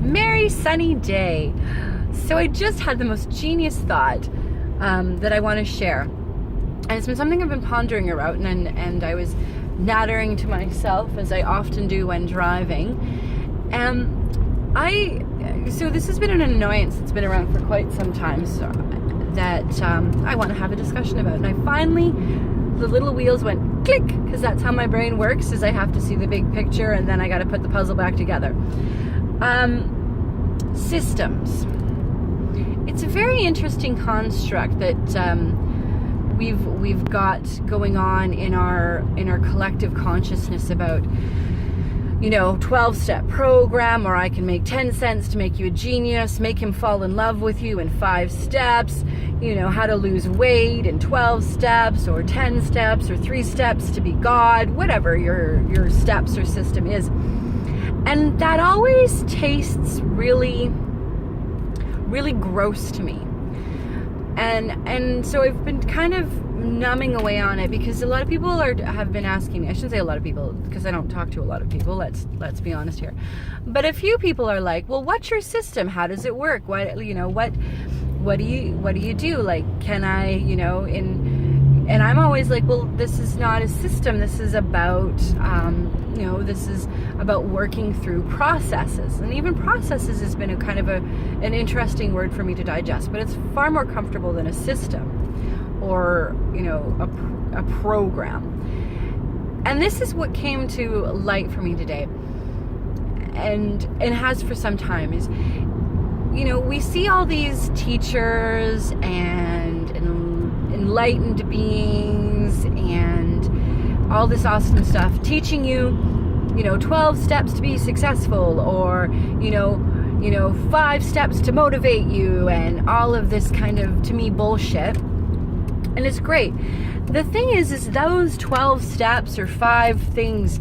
merry sunny day. So I just had the most genius thought that I want to share. And it's been something I've been pondering about, and I was nattering to myself, as I often do when driving. So this has been an annoyance that's been around for quite some time, so that I want to have a discussion about. And I finally, the little wheels went click, because that's how my brain works, is I have to see the big picture and then I got to put the puzzle back together. Systems. It's a very interesting construct that we've got going on in our collective consciousness about, 12-step program, or I can make 10 cents to make you a genius, make him fall in love with you in 5 steps, how to lose weight in 12 steps or 10 steps or 3 steps to be God, whatever your steps or system is. And that always tastes really, really gross to me. And so I've been kind of numbing away on it, because a lot of people have been asking me. I shouldn't say a lot of people, because I don't talk to a lot of people, let's be honest here. But a few people are like, well, what's your system? How does it work? What do you do? Like, can I, and I'm always like, well, this is not a system. This is about, this is about working through processes. And even processes has been a kind of an interesting word for me to digest, but it's far more comfortable than a system or, a program. And this is what came to light for me today, and has for some time, is, we see all these teachers and enlightened beings and all this awesome stuff teaching you, 12 steps to be successful, or, 5 steps to motivate you, and all of this kind of, to me, bullshit. And it's great. The thing is those 12 steps or 5 things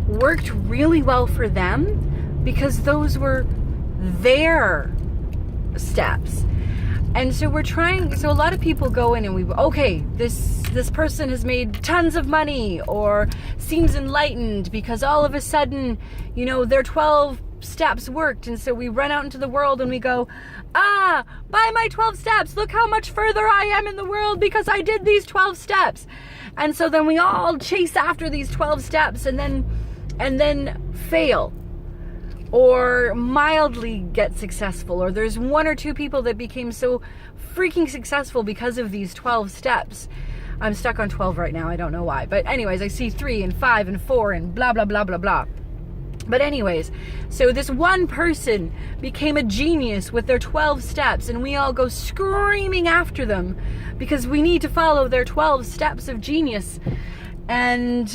worked really well for them because those were their steps. And so so a lot of people go in and this person has made tons of money or seems enlightened because all of a sudden, their 12 steps worked. And so we run out into the world and we go, by my 12 steps, look how much further I am in the world because I did these 12 steps. And so then we all chase after these 12 steps and then fail, or mildly get successful, or there's 1 or 2 people that became so freaking successful because of these 12 steps. I'm stuck on 12 right now, I don't know why. But anyways, I see 3 and 5 and 4 and blah, blah, blah, blah, blah. But anyways, so this one person became a genius with their 12 steps, and we all go screaming after them because we need to follow their 12 steps of genius. And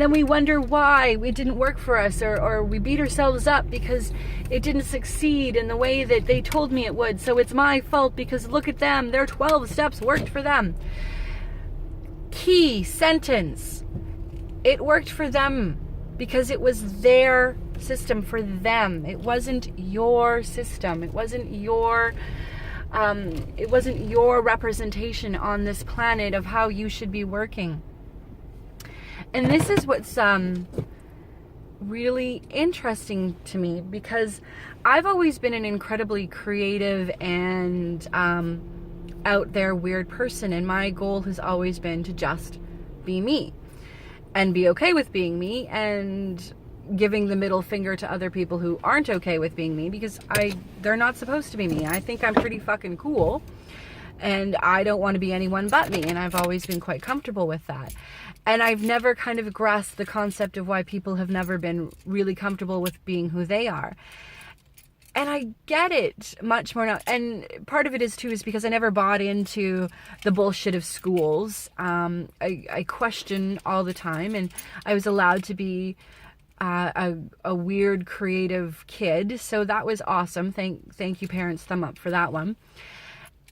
then we wonder why it didn't work for us, or we beat ourselves up because it didn't succeed in the way that they told me it would. So it's my fault because look at them, their 12 steps worked for them. Key sentence. It worked for them because it was their system for them. It wasn't your system. It wasn't your representation on this planet of how you should be working. And this is what's really interesting to me, because I've always been an incredibly creative and out there weird person, and my goal has always been to just be me and be okay with being me, and giving the middle finger to other people who aren't okay with being me, because they're not supposed to be me. I think I'm pretty fucking cool, and I don't want to be anyone but me, and I've always been quite comfortable with that. And I've never kind of grasped the concept of why people have never been really comfortable with being who they are. And I get it much more now. And part of it is because I never bought into the bullshit of schools. I question all the time, and I was allowed to be a weird creative kid. So that was awesome. Thank you, parents. Thumb up for that one.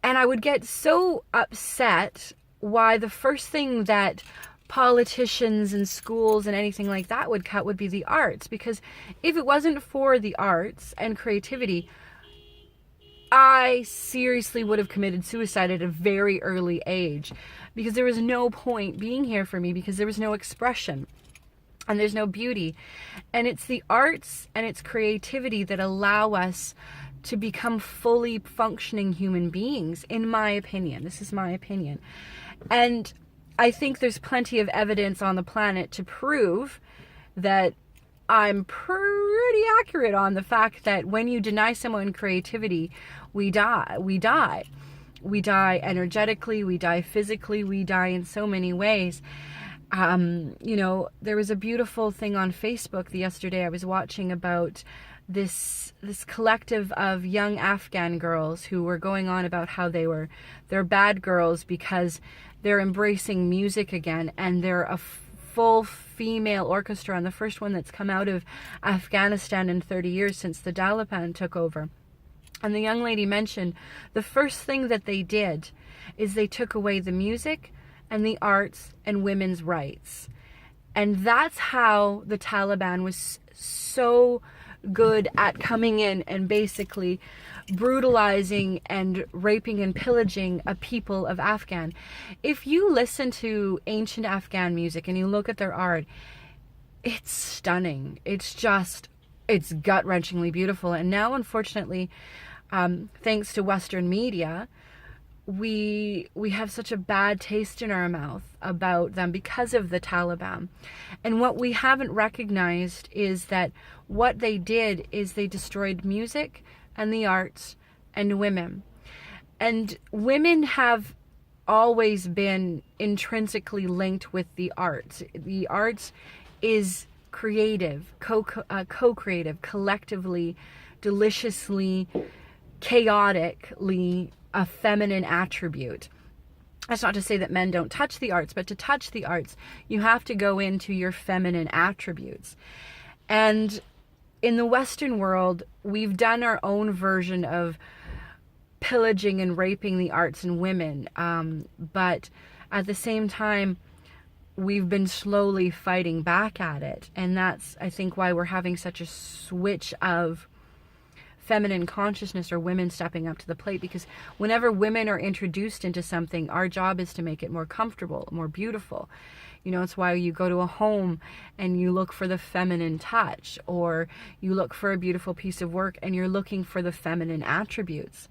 And I would get so upset why the first thing that politicians and schools and anything like that would cut would be the arts. Because if it wasn't for the arts and creativity, I seriously would have committed suicide at a very early age, because there was no point being here for me, because there was no expression. and there's no beauty. And it's the arts and it's creativity that allow us to become fully functioning human beings, in my opinion. This is my opinion. And I think there's plenty of evidence on the planet to prove that I'm pretty accurate on the fact that when you deny someone creativity, we die. We die. We die energetically, we die physically, we die in so many ways. There was a beautiful thing on Facebook yesterday I was watching about this collective of young Afghan girls who were going on about how they're bad girls because they're embracing music again, and they're a full female orchestra, and the first one that's come out of Afghanistan in 30 years since the Taliban took over. And the young lady mentioned the first thing that they did is they took away the music and the arts and women's rights. And that's how the Taliban was so good at coming in and basically brutalizing and raping and pillaging a people of Afghan. If you listen to ancient Afghan music and you look at their art, it's stunning. It's gut-wrenchingly beautiful. And now, unfortunately, thanks to Western media, we have such a bad taste in our mouth about them because of the Taliban. And what we haven't recognized is that what they did is they destroyed music and the arts and women. And women have always been intrinsically linked with the arts. The arts is creative, co-creative, collectively, deliciously, chaotically a feminine attribute. That's not to say that men don't touch the arts, but to touch the arts, you have to go into your feminine attributes. And in the Western world, we've done our own version of pillaging and raping the arts and women. But at the same time, we've been slowly fighting back at it. And that's, I think, why we're having such a switch of feminine consciousness, or women stepping up to the plate, because whenever women are introduced into something, our job is to make it more comfortable, more beautiful. It's why you go to a home and you look for the feminine touch, or you look for a beautiful piece of work and you're looking for the feminine attributes.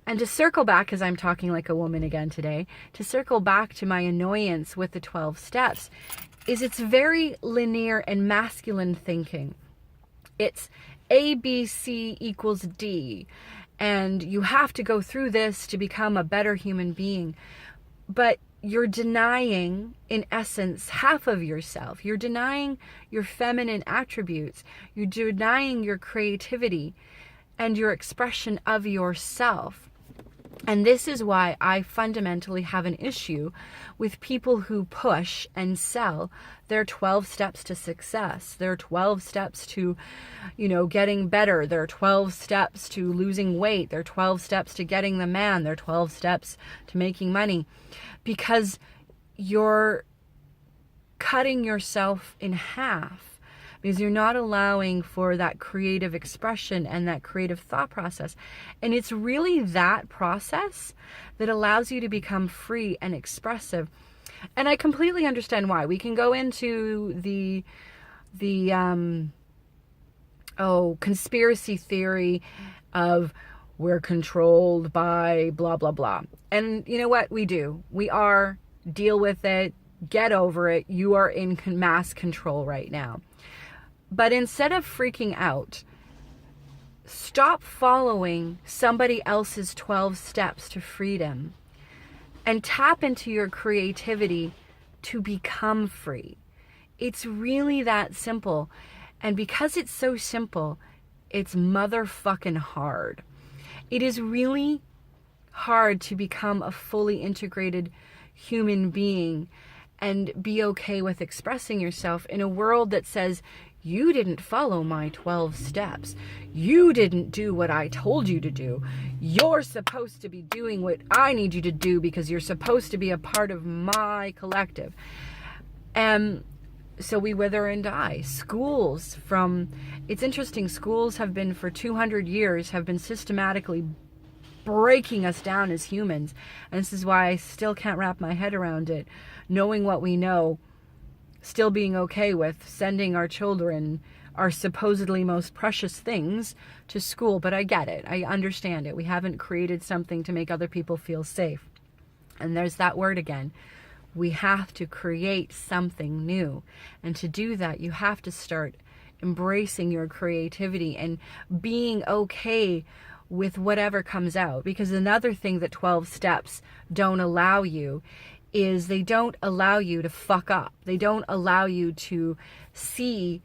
And to circle back, because I'm talking like a woman again today, to circle back to my annoyance with the 12 steps, is it's very linear and masculine thinking. It's A, B, C equals D, and you have to go through this to become a better human being. But you're denying, in essence, half of yourself. You're denying your feminine attributes. You're denying your creativity and your expression of yourself. And this is why I fundamentally have an issue with people who push and sell their 12 steps to success, their 12 steps to, getting better, their 12 steps to losing weight, their 12 steps to getting the man, their 12 steps to making money, because you're cutting yourself in half. Because you're not allowing for that creative expression and that creative thought process. And it's really that process that allows you to become free and expressive. And I completely understand why. We can go into the conspiracy theory of we're controlled by blah, blah, blah. And you know what? We do. We are. Deal with it. Get over it. You are in mass control right now. But instead of freaking out, stop following somebody else's 12 steps to freedom and tap into your creativity to become free. It's really that simple. And because it's so simple, it's motherfucking hard. It is really hard to become a fully integrated human being and be okay with expressing yourself in a world that says, you didn't follow my 12 steps. You didn't do what I told you to do. You're supposed to be doing what I need you to do because you're supposed to be a part of my collective. And so we wither and die. It's interesting, schools have been for 200 years, have been systematically breaking us down as humans. And this is why I still can't wrap my head around it. Knowing what we know, still being okay with sending our children our supposedly most precious things to school. But I get it. I understand it. We haven't created something to make other people feel safe. And there's that word again. We have to create something new. And to do that, you have to start embracing your creativity and being okay with whatever comes out. Because another thing that 12 steps don't allow you is they don't allow you to fuck up. They don't allow you to see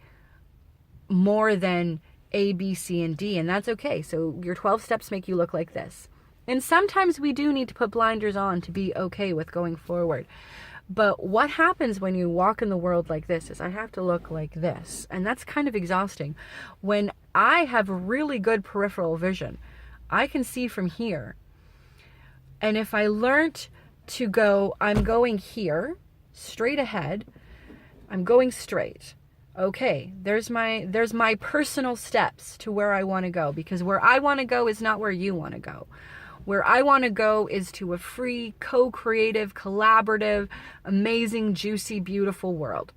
more than A, B, C, and D. And that's okay. So your 12 steps make you look like this. And sometimes we do need to put blinders on to be okay with going forward. But what happens when you walk in the world like this is I have to look like this. And that's kind of exhausting. When I have really good peripheral vision, I can see from here. And if I learned to go, I'm going here, straight ahead, I'm going straight. Okay, there's my personal steps to where I want to go, because where I want to go is not where you want to go. Where I want to go is to a free, co-creative, collaborative, amazing, juicy, beautiful world.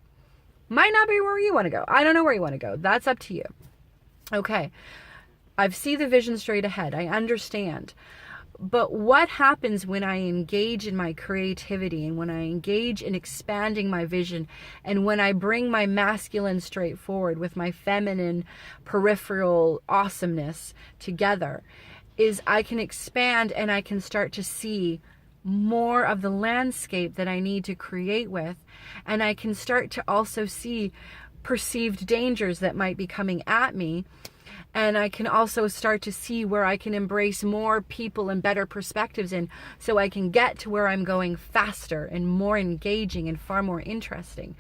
Might not be where you want to go. I don't know where you want to go. That's up to you. Okay, I see the vision straight ahead. I understand. But what happens when I engage in my creativity and when I engage in expanding my vision and when I bring my masculine straight forward with my feminine peripheral awesomeness together is I can expand and I can start to see more of the landscape that I need to create with. And I can start to also see perceived dangers that might be coming at me. And I can also start to see where I can embrace more people and better perspectives in, so I can get to where I'm going faster and more engaging and far more interesting.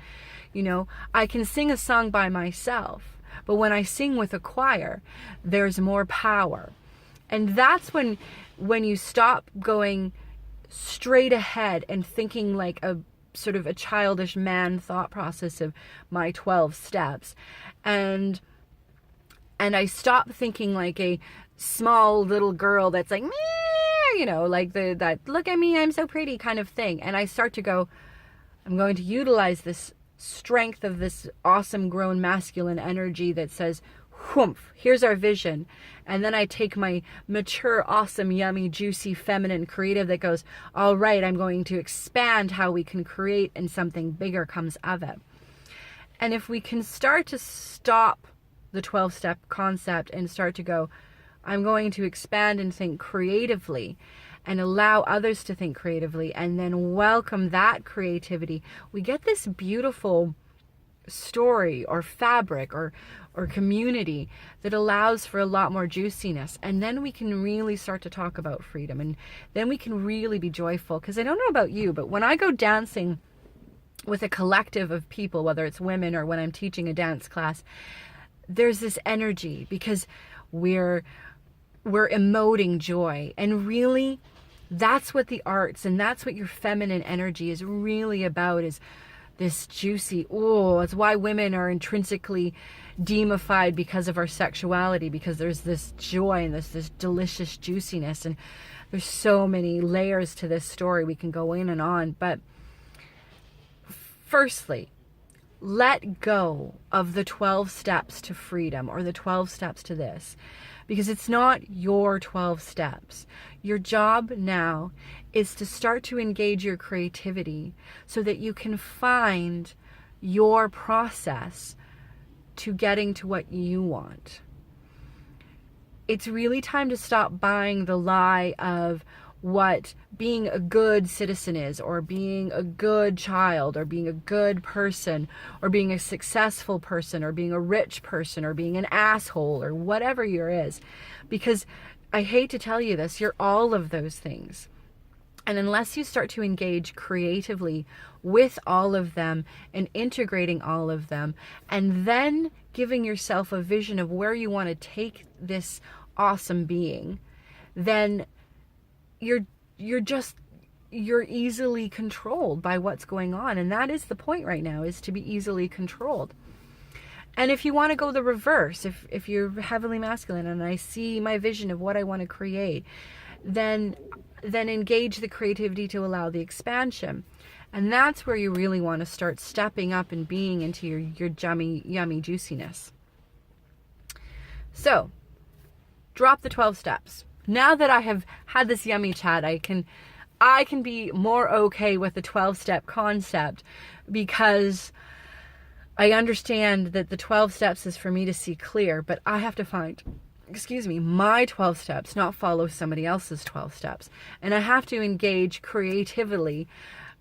You know, I can sing a song by myself, but when I sing with a choir, there's more power. And that's when you stop going straight ahead and thinking like a sort of a childish man thought process of my 12 steps. And I stop thinking like a small little girl that's like, meh, you know, like that look at me, I'm so pretty kind of thing. And I start to go, I'm going to utilize this strength of this awesome grown masculine energy that says, whoomph, here's our vision. And then I take my mature, awesome, yummy, juicy, feminine creative that goes, all right, I'm going to expand how we can create and something bigger comes of it. And if we can start to stop the 12-step concept and start to go, I'm going to expand and think creatively and allow others to think creatively and then welcome that creativity, we get this beautiful story or fabric or community that allows for a lot more juiciness. And then we can really start to talk about freedom, and then we can really be joyful. Because I don't know about you, but when I go dancing with a collective of people, whether it's women or when I'm teaching a dance class, there's this energy because we're emoting joy. And really, that's what the arts and that's what your feminine energy is really about, is this juicy, it's why women are intrinsically demified because of our sexuality, because there's this joy and this delicious juiciness. And there's so many layers to this story we can go in and on. But firstly, let go of the 12 steps to freedom or the 12 steps to this, because it's not your 12 steps. Your job now is to start to engage your creativity so that you can find your process to getting to what you want. It's really time to stop buying the lie of what being a good citizen is, or being a good child, or being a good person, or being a successful person, or being a rich person, or being an asshole, or whatever you is. Because I hate to tell you this, you're all of those things. And unless you start to engage creatively with all of them and integrating all of them, and then giving yourself a vision of where you want to take this awesome being, then you're easily controlled by what's going on. And that is the point right now, is to be easily controlled. And if you want to go the reverse, if you're heavily masculine and I see my vision of what I want to create, then engage the creativity to allow the expansion. And that's where you really want to start stepping up and being into your yummy juiciness. So, drop the 12 steps. Now that I have had this yummy chat, I can be more okay with the 12-step concept, because I understand that the 12 steps is for me to see clear, but I have to find, my 12 steps, not follow somebody else's 12 steps. And I have to engage creatively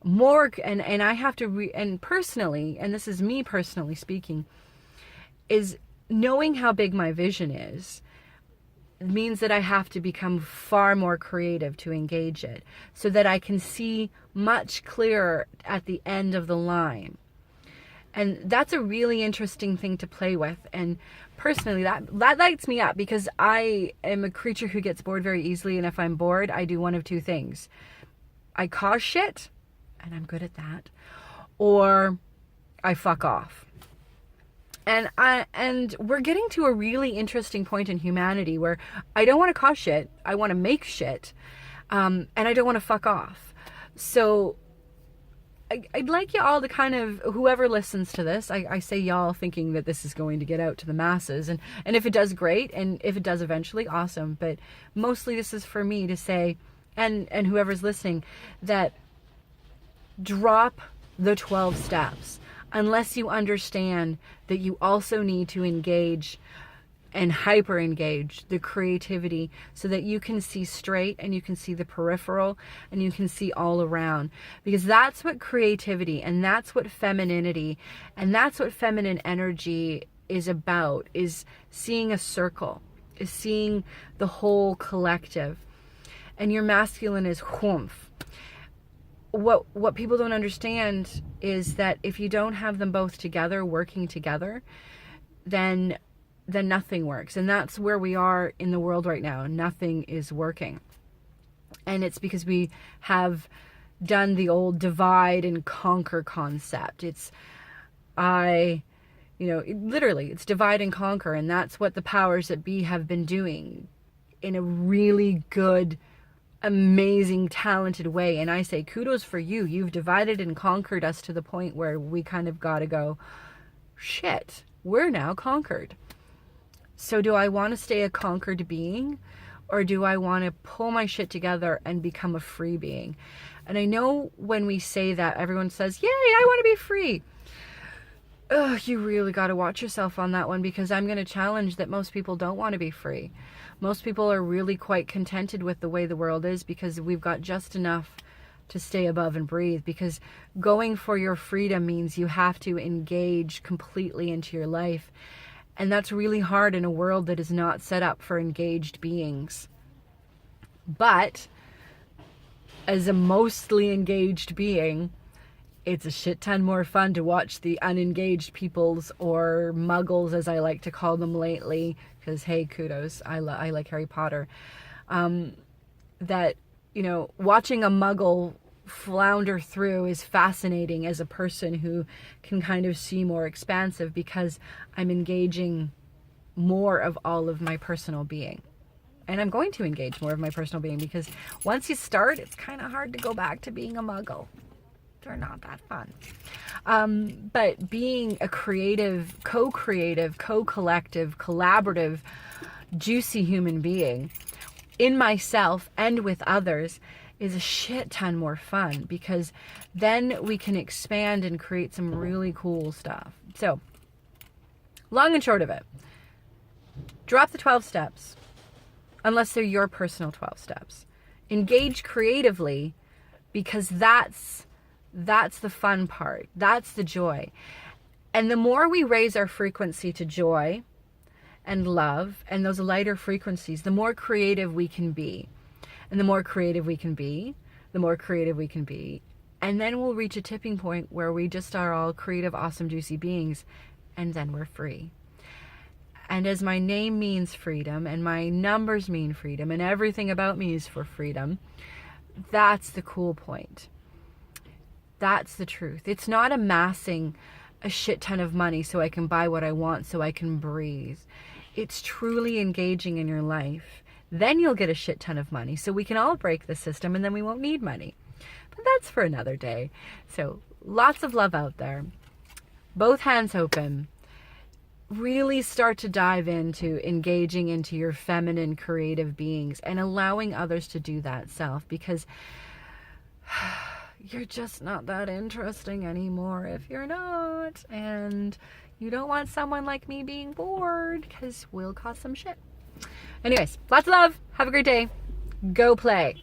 more, and I have to, and personally, and this is me personally speaking, is knowing how big my vision is means that I have to become far more creative to engage it, so that I can see much clearer at the end of the line. And that's a really interesting thing to play with. And personally, that lights me up, because I am a creature who gets bored very easily. And if I'm bored, I do one of two things. I cause shit, and I'm good at that, or I fuck off. And we're getting to a really interesting point in humanity where I don't want to cause shit, I want to make shit, and I don't want to fuck off. So I'd like you all to kind of, whoever listens to this, I say y'all thinking that this is going to get out to the masses, and if it does, great, and if it does eventually, awesome, but mostly this is for me to say, and whoever's listening, that drop the 12 steps, unless you understand that you also need to engage and hyper engage the creativity, so that you can see straight and you can see the peripheral and you can see all around. Because that's what creativity, and that's what femininity, and that's what feminine energy is about, is seeing a circle, is seeing the whole collective. And your masculine is whoomph. What people don't understand is that if you don't have them both together, working together, then nothing works. And that's where we are in the world right now. Nothing is working. And it's because we have done the old divide and conquer concept. Literally, it's divide and conquer. And that's what the powers that be have been doing in a really good, amazing, talented way. And I say kudos for you. You've divided and conquered us to the point where we kind of got to go, shit, we're now conquered. So do I want to stay a conquered being, or do I want to pull my shit together and become a free being? And I know when we say that, everyone says, yay, I want to be free. Ugh, you really got to watch yourself on that one, because I'm going to challenge that most people don't want to be free. Most people are really quite contented with the way the world is, because we've got just enough to stay above and breathe. Because going for your freedom means you have to engage completely into your life. And that's really hard in a world that is not set up for engaged beings. But as a mostly engaged being, it's a shit ton more fun to watch the unengaged peoples, or muggles as I like to call them lately, because hey, kudos, I like Harry Potter. That, watching a muggle flounder through is fascinating as a person who can kind of see more expansive, because I'm engaging more of all of my personal being. And I'm going to engage more of my personal being, because once you start, it's kind of hard to go back to being a muggle. They're not that fun. But being a creative, co-collective, collaborative, juicy human being in myself and with others is a shit ton more fun, because then we can expand and create some really cool stuff. So, long and short of it, drop the 12 steps, unless they're your personal 12 steps. Engage creatively, because that's the fun part. That's the joy. And the more we raise our frequency to joy and love and those lighter frequencies, the more creative we can be. And the more creative we can be, the more creative we can be. And then we'll reach a tipping point where we just are all creative, awesome, juicy beings. And then we're free. And as my name means freedom, and my numbers mean freedom, and everything about me is for freedom, that's the cool point. That's the truth. It's not amassing a shit ton of money so I can buy what I want, so I can breathe. It's truly engaging in your life. Then you'll get a shit ton of money, so we can all break the system, and then we won't need money. That's for another day. So lots of love out there. Both hands open. Really start to dive into engaging into your feminine creative beings and allowing others to do that self, because you're just not that interesting anymore if you're not. And you don't want someone like me being bored, because we'll cause some shit. Anyways, lots of love. Have a great day. Go play.